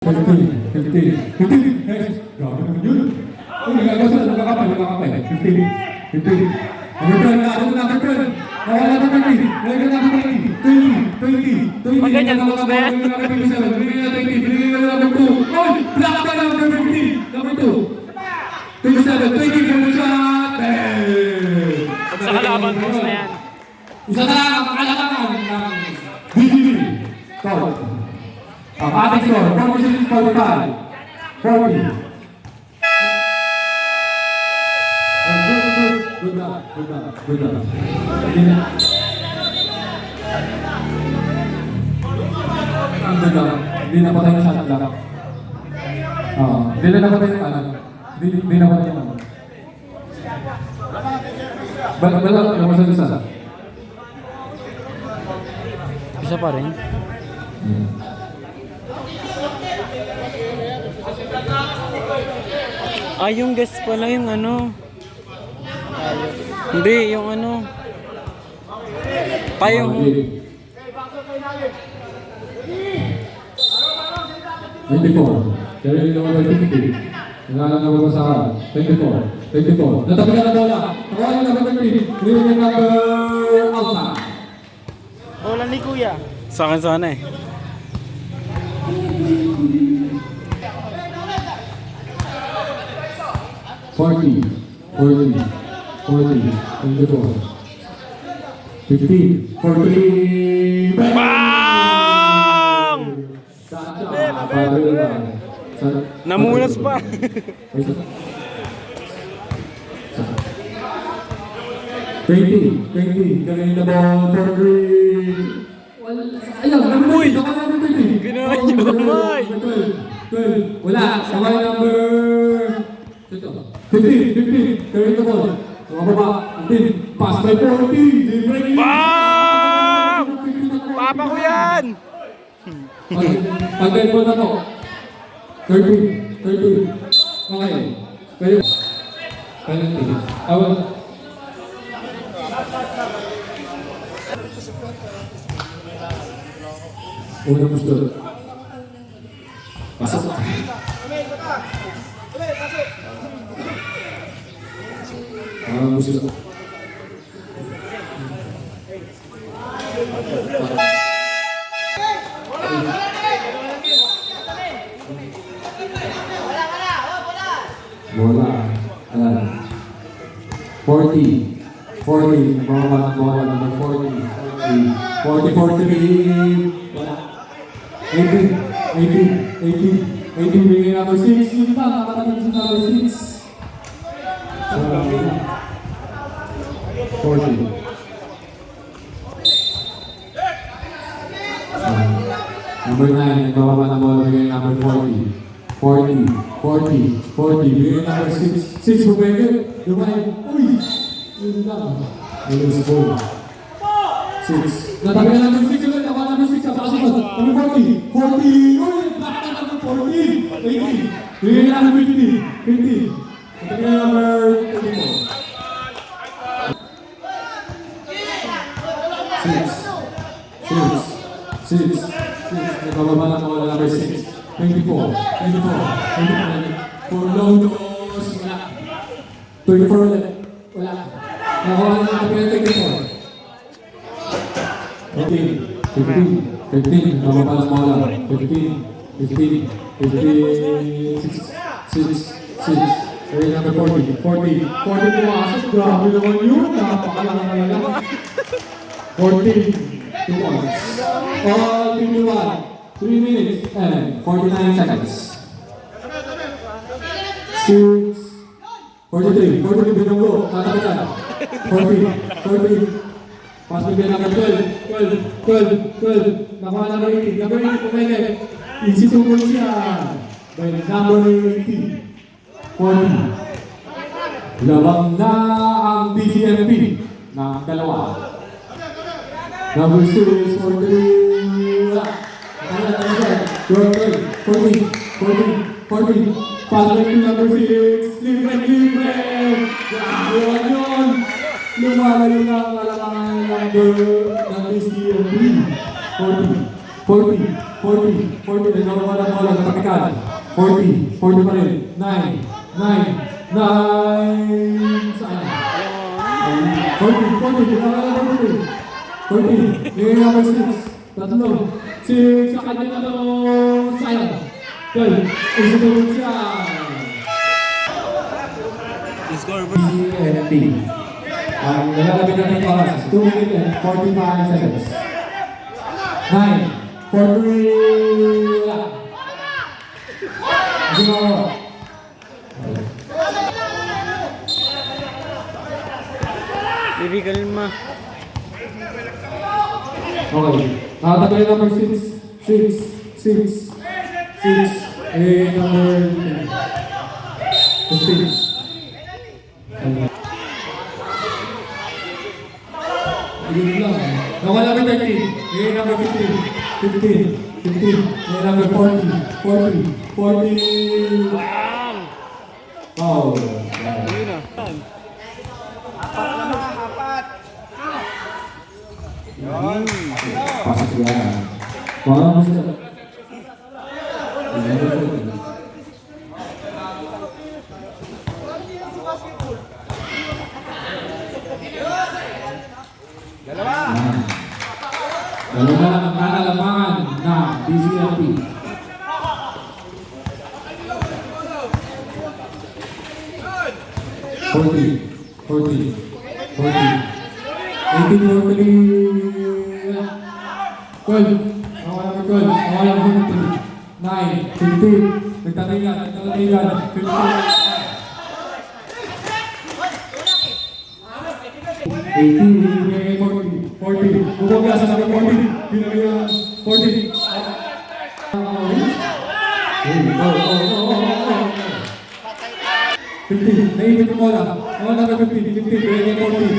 15. 15. 15. Grabe naman yun. Uy, nagkakapal. 15. 15. Number 12. Nawala na 30. Nawala na 30. 20. Pag ganyan, close na yan. Binigyan na number 2. Oy! Black na number 15. Number 2. 27. 20. Number shot. Pag sa kalaban, close na yan. Isa na lang ang kalaban ng BGB. Foul. Ang ating score, 46-45. 40. Good luck. Hindi na. Hindi na patay yung shot clock. Hindi na patay yung ano. Hindi na patay yung ano. Bala, yung isa. Isa pa rin. Yung guest pala yung ano. Hindi, yung ano. Payong. 24. Kaya yung naman 50. Nangalan na ba sa 24. Natabi ka na bola. Nawala na number 3. Ring number Alta. Bola ni Kuya. Sa akin sana eh. Forty. 24. 15. 43. Bang! Namunas pa. 20. Galing na ball for 3. Ayun, number 20. Ginawa niyo kamay. 12. Wala. Kamay number 15. Galing na ball. Mababa. 15. Pass by 40. Bang! Papa ko yan! Pag-end ball na to. 13. Okay. Penalty. Awal. Unang gusto. Pasok. Gusto. Bola. 40. Bola number 40. 40. Wala. 18. Bigay number 6. Yun ba? Nakatabi sa number 6. 40. Number 9. Nagbababa ng bola. Bigay number 40. 40. Bigay number 6. 6 po pwede. Lumay. Uy! Yun lang. Ayun si Paul. 6. Natabi na number 6 ulit. Ako number 6. Number 40. Uy! Back na number 40. 80. Bigay number 50. Natabi na number 24. 6. Nagbababa ng bola number 6. 24. For low dose. Wala. 24 ulit. Wala. Nakuha na ng 24. 15. Nababa ng bola. 15. 6. Area number 40. 40 pumasok. Grabe naman yun. Napakalaki naman. 14. 2 points. All 21. 3 minutes and 49 seconds. 6. 43. Binunggo. Tatapitan. 40. Pass bigay number 12. Nakuha number 18. Number 18 pumili. Easy to goal siya. By number 18. 40. Labang na ang BGMP ng dalawa. Number 6 for 3. Wala. 40. Pasok to number 6. Libre. Grabe yun. Lumalayo na ang kalamangan ng BGMP. 40. 40, 40, nagkakawa ng bola, natapikan. 40, 40 pa rin. 9, 9, 9, saan? 40, 40, nagkakawa ng 40. 40, yung number 6, tatlo. 6, sa kanya na to, sayang. 12, isa siya. CNT. Ang nalalabit natin yung oras, 2 minutes and 45 seconds. 9, 4, 3, wala. Zero. Baby, kalma. Okay. Nakatagal number 6, 6, 6, 6, number 15. Yun lang. Nawala ba 13? Ngayon number 15. 15. 15. Ngayon number 40. 40. 40. Wow. Ayun na. Pasok yan. Mga gusto. Dalawa lang ang kalalamangan ng BCLP. Forty, 18 normally 12, nawala ng 12, nawala ng 15, 9, 15, nagtatayan, 15. 18, 40, 40, bumagla sa sabi 40, binagyan 40. 15, naibig mo lang. Naman number 15, 15, binagyan 40,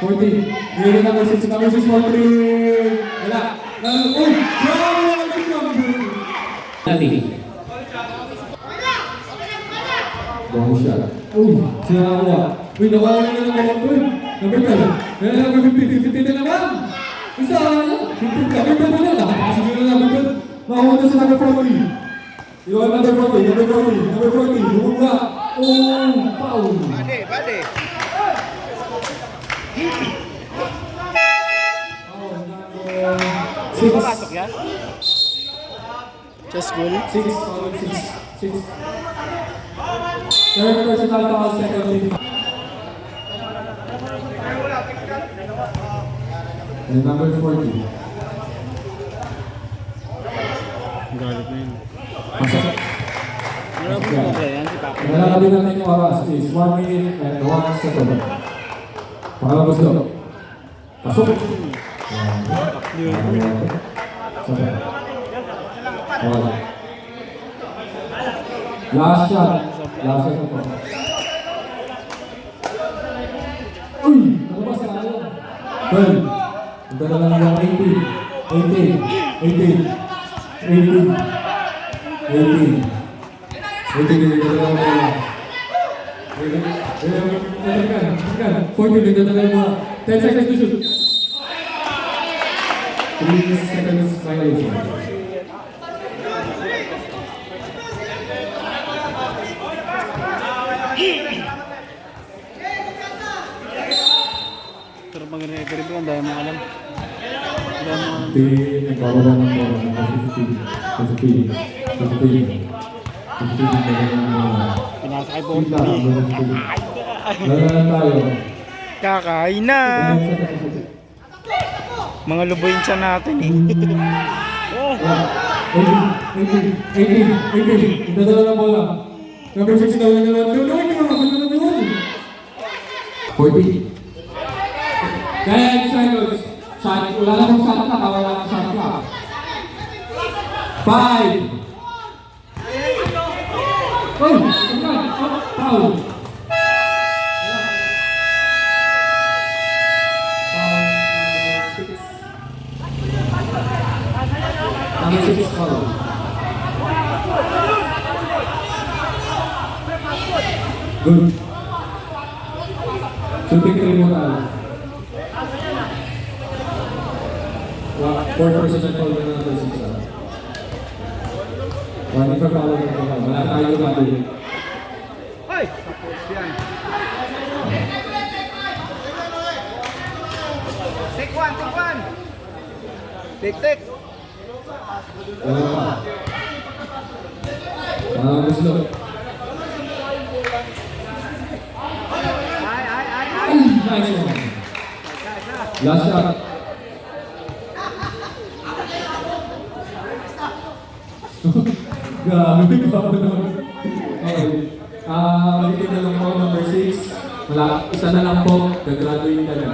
40, binagyan number 6, 43. Wala. Uy! Natin. Bago siya. Uy! Sinawa. Uy, nawala na ng mga uy! Number 12. Meron number 15. 15 na naman. Isa. 15 ka. Number 12 na lang. Sige na number 12. Makuha na sa number 40. Ikaw number 40. Number 40. Number 40. Bumula. Oh, foul. Bade. Six. Papasok yan? Sa school? 6. 6. Third personal foul. Second team. And number 40. Galit na yun. Pasok. Ano po ba yan si Papa? Nalalabit natin yung oras is 1 minute and 1 second. Pangalang gusto. Pasok. Last shot. Last shot po. Uy! Nalabas na tayo. 12. Ito na lang yung 18. 10 seconds to shoot. 3 seconds violation. Pero pag referee ko, ang dami mo alam. Ang dami mo alam. Nagbababa ng bola ng 15. Pinasakay po. Wala na tayo. Kakain na! Mga luboyin siya natin eh. 18. Dadala na bola. Number 6 daw na naman. 40. 10 seconds. Shot. Wala na mong shot clock. Wala na shot clock. 5. Oh! Foul. Number 6 foul. Good. Shooting 3 mo tayo. 4% foul na number 6. Wala tayo mali. Hoy! Tapos yan. Take one, take one. Take. Wala pa. Gusto. Ay. Nice one. Last shot. Grabe ka naman. Okay. Ulitin na lang po, number 6. Wala, isa na lang po. Gagraduate ka na.